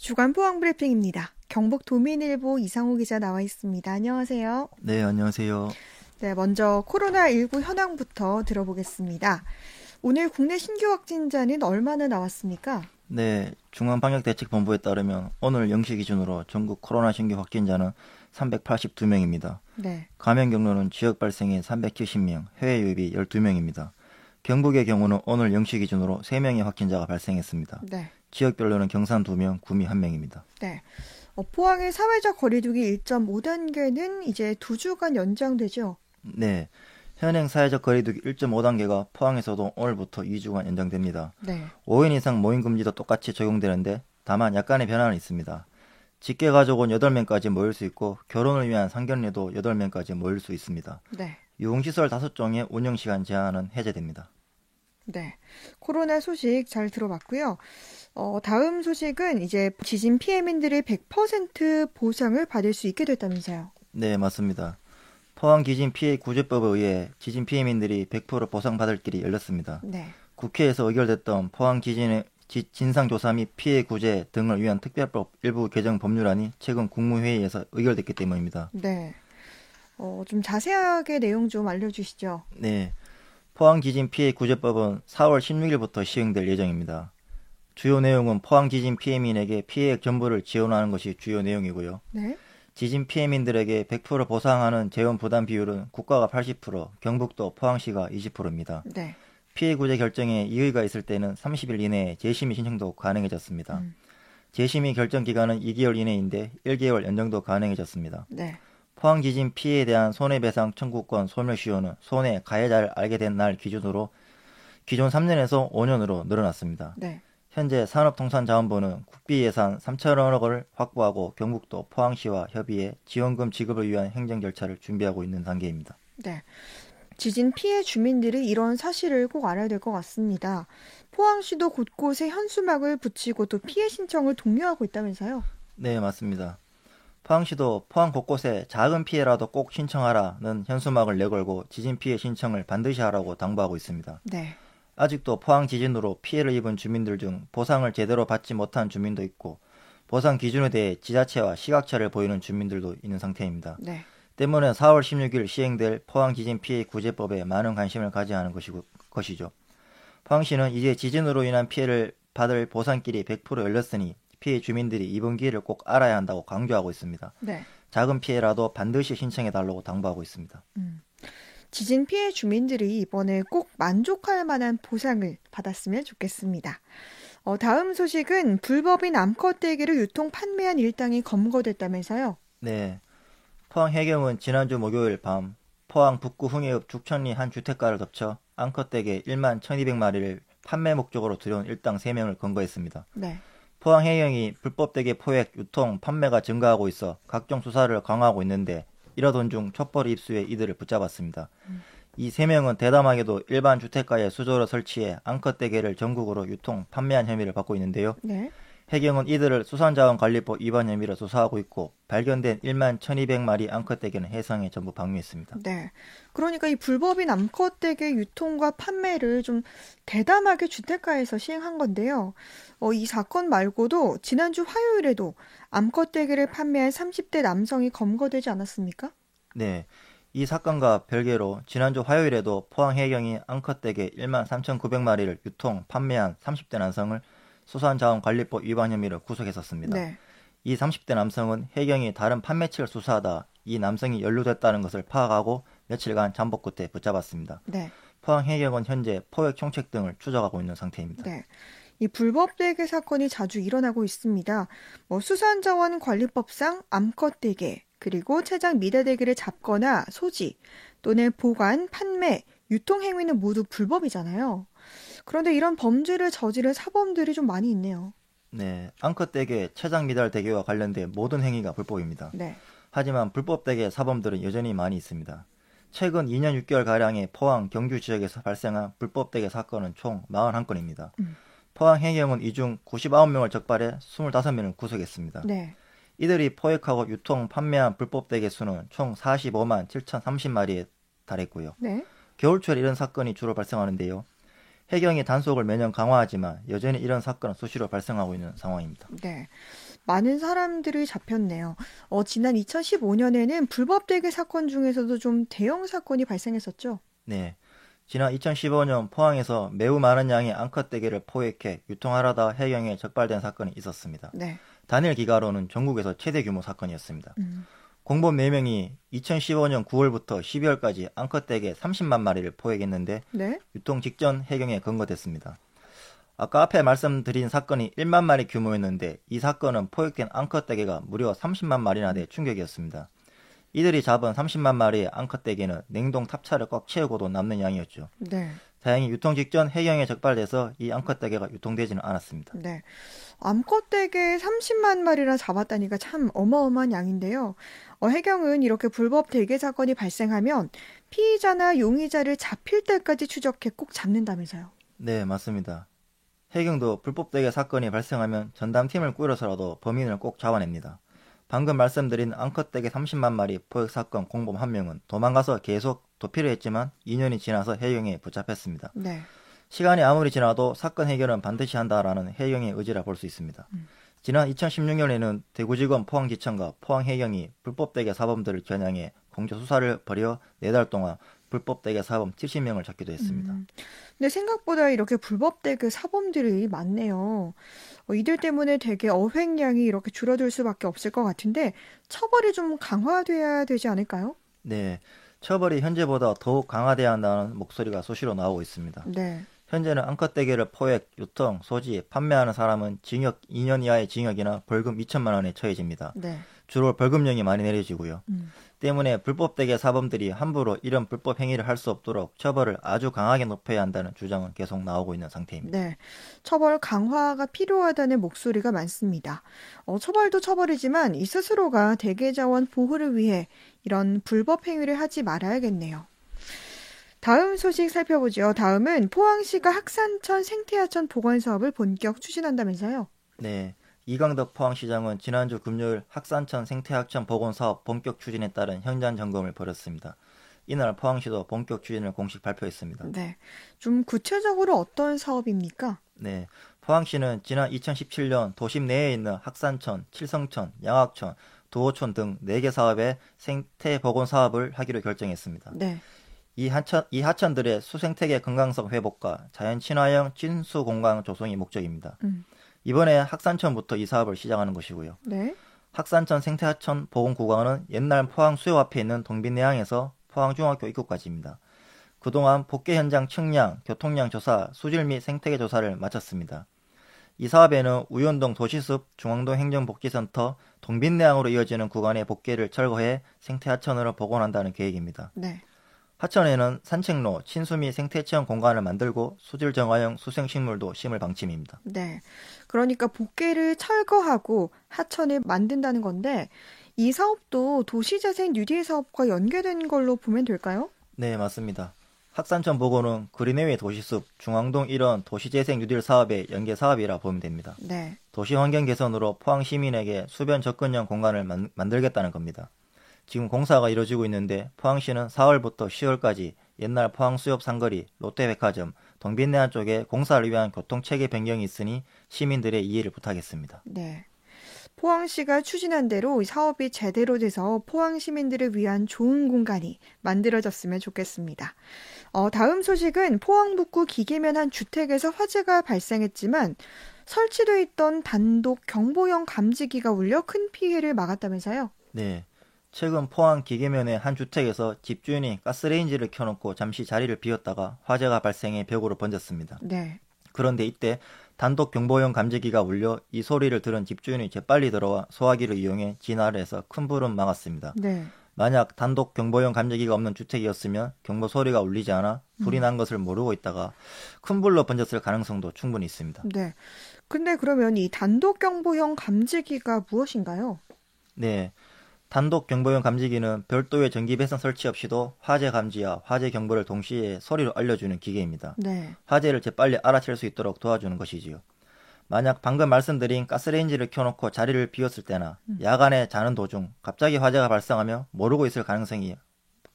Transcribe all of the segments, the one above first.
주간 포항 브리핑입니다. 경북 도민일보 이상호 기자 나와 있습니다. 안녕하세요. 네, 안녕하세요. 네, 먼저 코로나19 현황부터 들어보겠습니다. 오늘 국내 신규 확진자는 얼마나 나왔습니까? 네, 중앙방역대책본부에 따르면 오늘 0시 기준으로 전국 코로나 신규 확진자는 382명입니다. 네, 감염 경로는 지역 발생인 370명, 해외 유입이 12명입니다. 경북의 경우는 오늘 0시 기준으로 3명의 확진자가 발생했습니다. 네, 지역별로는 경산 2명, 구미 1명입니다. 네. 포항의 사회적 거리두기 1.5단계는 이제 2주간 연장되죠? 네, 현행 사회적 거리두기 1.5단계가 포항에서도 오늘부터 2주간 연장됩니다. 네, 5인 이상 모임 금지도 똑같이 적용되는데 다만 약간의 변화는 있습니다. 직계 가족은 8명까지 모일 수 있고 결혼을 위한 상견례도 8명까지 모일 수 있습니다. 네, 유흥시설 5종의 운영시간 제한은 해제됩니다. 네. 코로나 소식 잘 들어봤고요. 다음 소식은 이제 지진 피해민들의 100% 보상을 받을 수 있게 됐다면서요. 네, 맞습니다. 포항 기진 피해 구제법에 의해 지진 피해민들이 100% 보상받을 길이 열렸습니다. 네, 국회에서 의결됐던 포항 지진의 진상조사 및 피해 구제 등을 위한 특별법 일부 개정 법률안이 최근 국무회의에서 의결됐기 때문입니다. 네. 좀 자세하게 내용 좀 알려주시죠. 네, 포항 지진 피해 구제법은 4월 16일부터 시행될 예정입니다. 주요 내용은 포항 지진 피해민에게 피해액 전부를 지원하는 것이 주요 내용이고요. 네, 지진 피해민들에게 100% 보상하는 재원 부담 비율은 국가가 80%, 경북도 포항시가 20%입니다. 네, 피해 구제 결정에 이의가 있을 때는 30일 이내에 재심의 신청도 가능해졌습니다. 음, 재심의 결정 기간은 2개월 이내인데 1개월 연장도 가능해졌습니다. 네, 포항 지진 피해에 대한 손해배상 청구권 소멸시효는 손해 가해자를 알게 된 날 기준으로 기존 3년에서 5년으로 늘어났습니다. 네, 현재 산업통상자원부는 국비 예산 3천억 원을 확보하고 경북도 포항시와 협의해 지원금 지급을 위한 행정 절차를 준비하고 있는 단계입니다. 네. 지진 피해 주민들이 이런 사실을 꼭 알아야 될 것 같습니다. 포항시도 곳곳에 현수막을 붙이고 또 피해 신청을 독려하고 있다면서요? 네, 맞습니다. 포항시도 포항 곳곳에 작은 피해라도 꼭 신청하라는 현수막을 내걸고 지진 피해 신청을 반드시 하라고 당부하고 있습니다. 네, 아직도 포항 지진으로 피해를 입은 주민들 중 보상을 제대로 받지 못한 주민도 있고 보상 기준에 대해 지자체와 시각차를 보이는 주민들도 있는 상태입니다. 네, 때문에 4월 16일 시행될 포항 지진 피해 구제법에 많은 관심을 가져야 하는 것이죠. 포항시는 이제 지진으로 인한 피해를 받을 보상길이 100% 열렸으니 피해 주민들이 이번 기회를 꼭 알아야 한다고 강조하고 있습니다. 네. 작은 피해라도 반드시 신청해달라고 당부하고 있습니다. 지진 피해 주민들이 이번에 꼭 만족할 만한 보상을 받았으면 좋겠습니다. 다음 소식은 불법인 암컷대기를 유통 판매한 일당이 검거됐다면서요? 네, 포항 해경은 지난주 목요일 밤 포항 북구 흥해읍 죽천리 한 주택가를 덮쳐 암컷대게 1만 1200마리를 판매 목적으로 들여온 일당 3명을 검거했습니다. 네, 포항 해경이 불법 대게 포획, 유통, 판매가 증가하고 있어 각종 수사를 강화하고 있는데 이러던 중 촛불 입수해 이들을 붙잡았습니다. 이 3명은 대담하게도 일반 주택가에 수조를 설치해 암컷대게를 전국으로 유통, 판매한 혐의를 받고 있는데요. 네, 해경은 이들을 수산자원관리법 위반 혐의로 수사하고 있고 발견된 1만 1200마리 암컷대게는 해상에 전부 방류했습니다. 네. 그러니까 이 불법인 암컷대게 유통과 판매를 좀 대담하게 주택가에서 시행한 건데요. 이 사건 말고도 지난주 화요일에도 암컷대게를 판매한 30대 남성이 검거되지 않았습니까? 네, 이 사건과 별개로 지난주 화요일에도 포항 해경이 암컷대게 1만 3,900마리를 유통, 판매한 30대 남성을 수산자원관리법 위반 혐의로 구속했었습니다. 네, 이 30대 남성은 해경이 다른 판매처를 수사하다 이 남성이 연루됐다는 것을 파악하고 며칠간 잠복 끝에 붙잡았습니다. 네, 포항 해경은 현재 포획 총책 등을 추적하고 있는 상태입니다. 네. 이 불법 대게 사건이 자주 일어나고 있습니다. 수산자원관리법상 암컷대게, 그리고 체장 미대대게를 잡거나 소지, 또는 보관, 판매, 유통 행위는 모두 불법이잖아요. 그런데 이런 범죄를 저지른 사범들이 좀 많이 있네요. 네, 암컷대게, 체장 미달 대게와 관련된 모든 행위가 불법입니다. 네, 하지만 불법 대게 사범들은 여전히 많이 있습니다. 최근 2년 6개월가량의 포항, 경주 지역에서 발생한 불법 대게 사건은 총 41건입니다. 포항 해경은 이 중 99명을 적발해 25명을 구속했습니다. 네, 이들이 포획하고 유통, 판매한 불법 대게 수는 총 45만 7,030마리에 달했고요. 네, 겨울철에 이런 사건이 주로 발생하는데요. 해경이 단속을 매년 강화하지만 여전히 이런 사건은 수시로 발생하고 있는 상황입니다. 네. 많은 사람들이 잡혔네요. 지난 2015년에는 불법 대게 사건 중에서도 좀 대형 사건이 발생했었죠. 네. 지난 2015년 포항에서 매우 많은 양의 앙컷대게를 포획해 유통하려다 해경에 적발된 사건이 있었습니다. 네. 단일 기가로는 전국에서 최대 규모 사건이었습니다. 음. 공범 4명이 2015년 9월부터 12월까지 앙컷대게 30만 마리를 포획했는데 네. 유통 직전 해경에 검거됐습니다. 아까 앞에 말씀드린 사건이 1만 마리 규모였는데 이 사건은 포획된 앙컷대게가 무려 30만 마리나 돼 충격이었습니다. 이들이 잡은 30만 마리의 앙컷대게는 냉동 탑차를 꽉 채우고도 남는 양이었죠. 네. 다행히 유통 직전 해경에 적발돼서 이 앙컷대게가 유통되지는 않았습니다. 네. 암컷대게 30만 마리나 잡았다니까 참 어마어마한 양인데요. 해경은 이렇게 불법 대게 사건이 발생하면 피의자나 용의자를 잡힐 때까지 추적해 꼭 잡는다면서요. 네, 맞습니다. 해경도 불법 대게 사건이 발생하면 전담팀을 꾸려서라도 범인을 꼭 잡아냅니다. 방금 말씀드린 앙컷대게 30만 마리 포획 사건 공범 1명은 도망가서 계속 도피를 했지만 2년이 지나서 해경에 붙잡혔습니다. 네. 시간이 아무리 지나도 사건 해결은 반드시 한다라는 해경의 의지라 볼 수 있습니다. 지난 2016년에는 대구지검 포항지청과 포항해경이 불법대게 사범들을 겨냥해 공조 수사를 벌여 4달 동안 불법대게 사범 70명을 잡기도 했습니다. 근데 생각보다 이렇게 불법대게 사범들이 많네요. 이들 때문에 되게 어획량이 이렇게 줄어들 수밖에 없을 것 같은데 처벌이 좀 강화돼야 되지 않을까요? 네, 처벌이 현재보다 더욱 강화돼야 한다는 목소리가 수시로 나오고 있습니다. 네. 현재는 앙컷대게를 포획, 유통, 소지, 판매하는 사람은 징역 2년 이하의 징역이나 벌금 2천만 원에 처해집니다. 네. 주로 벌금형이 많이 내려지고요. 때문에 불법대게 사범들이 함부로 이런 불법 행위를 할 수 없도록 처벌을 아주 강하게 높여야 한다는 주장은 계속 나오고 있는 상태입니다. 네. 처벌 강화가 필요하다는 목소리가 많습니다. 처벌도 처벌이지만 이 스스로가 대게자원 보호를 위해 이런 불법 행위를 하지 말아야겠네요. 다음 소식 살펴보죠. 다음은 포항시가 학산천 생태하천 복원 사업을 본격 추진한다면서요? 네, 이광덕 포항시장은 지난주 금요일 학산천 생태하천 복원 사업 본격 추진에 따른 현장 점검을 벌였습니다. 이날 포항시도 본격 추진을 공식 발표했습니다. 네, 좀 구체적으로 어떤 사업입니까? 네, 포항시는 지난 2017년 도심 내에 있는 학산천, 칠성천, 양학천, 도호촌 등 4개 사업의 생태 복원 사업을 하기로 결정했습니다. 네. 이 하천들의 수생태계 건강성 회복과 자연 친화형 진수 공간 조성이 목적입니다. 이번에 학산천부터 이 사업을 시작하는 것이고요. 네. 학산천 생태하천 보건 구간은 옛날 포항 수요 앞에 있는 동빈내항에서 포항중학교 입구까지입니다. 그동안 복개 현장 측량, 교통량 조사, 수질 및 생태계 조사를 마쳤습니다. 이 사업에는 우연동 도시숲, 중앙동 행정복지센터, 동빈내항으로 이어지는 구간의 복개를 철거해 생태하천으로 복원한다는 계획입니다. 네. 하천에는 산책로, 친수 및 생태체험 공간을 만들고 수질 정화형 수생식물도 심을 방침입니다. 네. 그러니까 복개를 철거하고 하천을 만든다는 건데 이 사업도 도시재생 뉴딜 사업과 연계된 걸로 보면 될까요? 네, 맞습니다. 학산천 복원은 그린웨이 도시숲, 중앙동 일원 도시재생 뉴딜 사업의 연계 사업이라 보면 됩니다. 네. 도시 환경 개선으로 포항 시민에게 수변 접근형 공간을 만들겠다는 겁니다. 지금 공사가 이루어지고 있는데 포항시는 4월부터 10월까지 옛날 포항 수협 상거리, 롯데백화점, 동빈내안 쪽에 공사를 위한 교통체계 변경이 있으니 시민들의 이해를 부탁했습니다. 네. 포항시가 추진한 대로 이 사업이 제대로 돼서 포항 시민들을 위한 좋은 공간이 만들어졌으면 좋겠습니다. 다음 소식은 포항 북구 기계면 한 주택에서 화재가 발생했지만 설치되어 있던 단독 경보형 감지기가 울려 큰 피해를 막았다면서요? 네. 최근 포항 기계면의 한 주택에서 집주인이 가스레인지를 켜놓고 잠시 자리를 비웠다가 화재가 발생해 벽으로 번졌습니다. 네. 그런데 이때 단독 경보용 감지기가 울려 이 소리를 들은 집주인이 재빨리 들어와 소화기를 이용해 진화를 해서 큰 불은 막았습니다. 네. 만약 단독 경보용 감지기가 없는 주택이었으면 경보 소리가 울리지 않아 불이 난 것을 모르고 있다가 큰 불로 번졌을 가능성도 충분히 있습니다. 네. 근데 그러면 이 단독 경보형 감지기가 무엇인가요? 네. 단독 경보용 감지기는 별도의 전기 배선 설치 없이도 화재 감지와 화재 경보를 동시에 소리로 알려주는 기계입니다. 네. 화재를 재빨리 알아챌 수 있도록 도와주는 것이지요. 만약 방금 말씀드린 가스레인지를 켜놓고 자리를 비웠을 때나 야간에 자는 도중 갑자기 화재가 발생하며 모르고 있을 가능성이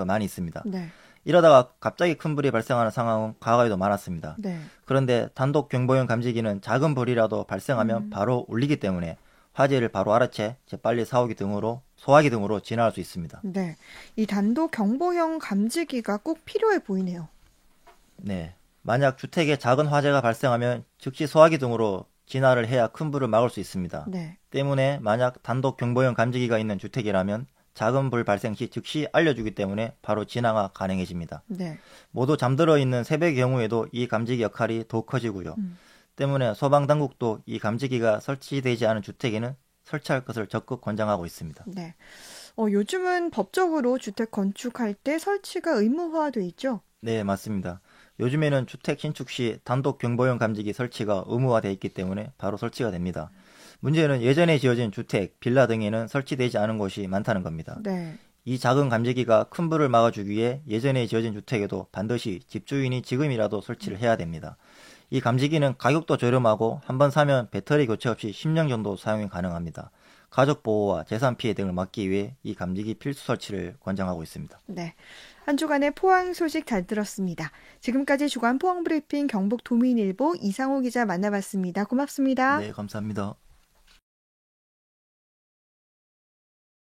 많이 있습니다. 네. 이러다가 갑자기 큰 불이 발생하는 상황은 과거에도 많았습니다. 네. 그런데 단독 경보용 감지기는 작은 불이라도 발생하면 바로 울리기 때문에 화재를 바로 알아채 재빨리 소화기 등으로 진화할 수 있습니다. 네. 이 단독 경보형 감지기가 꼭 필요해 보이네요. 네. 만약 주택에 작은 화재가 발생하면 즉시 소화기 등으로 진화를 해야 큰 불을 막을 수 있습니다. 네. 때문에 만약 단독 경보용 감지기가 있는 주택이라면 작은 불 발생 시 즉시 알려주기 때문에 바로 진화가 가능해집니다. 네. 모두 잠들어 있는 새벽의 경우에도 이 감지기 역할이 더욱 커지고요. 때문에 소방당국도 이 감지기가 설치되지 않은 주택에는 설치할 것을 적극 권장하고 있습니다. 네. 요즘은 법적으로 주택 건축할 때 설치가 의무화돼 있죠? 네, 맞습니다. 요즘에는 주택 신축 시 단독 경보용 감지기 설치가 의무화되어 있기 때문에 바로 설치가 됩니다. 문제는 예전에 지어진 주택, 빌라 등에는 설치되지 않은 곳이 많다는 겁니다. 네. 이 작은 감지기가 큰 불을 막아주기 위해 예전에 지어진 주택에도 반드시 집주인이 지금이라도 설치를 해야 됩니다. 이 감지기는 가격도 저렴하고 한번 사면 배터리 교체 없이 10년 정도 사용이 가능합니다. 가족 보호와 재산 피해 등을 막기 위해 이 감지기 필수 설치를 권장하고 있습니다. 네. 한 주간의 포항 소식 잘 들었습니다. 지금까지 주간 포항 브리핑 경북 도민일보 이상호 기자 만나봤습니다. 고맙습니다. 네, 감사합니다.